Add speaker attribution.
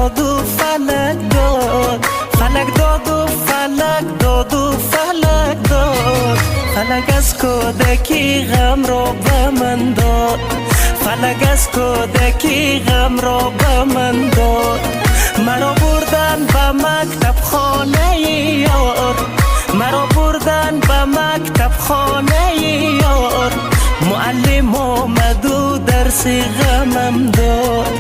Speaker 1: داد و فلک داد، فلک داد و فلک داد و فلک داد. فلک از کودکی غم را به من داد، فلک از کودکی غم را به من داد. مرا بردن به مکتب خانه یار، مرا بردن به مکتب خانه یار. معلم آمد و درس غمم داد،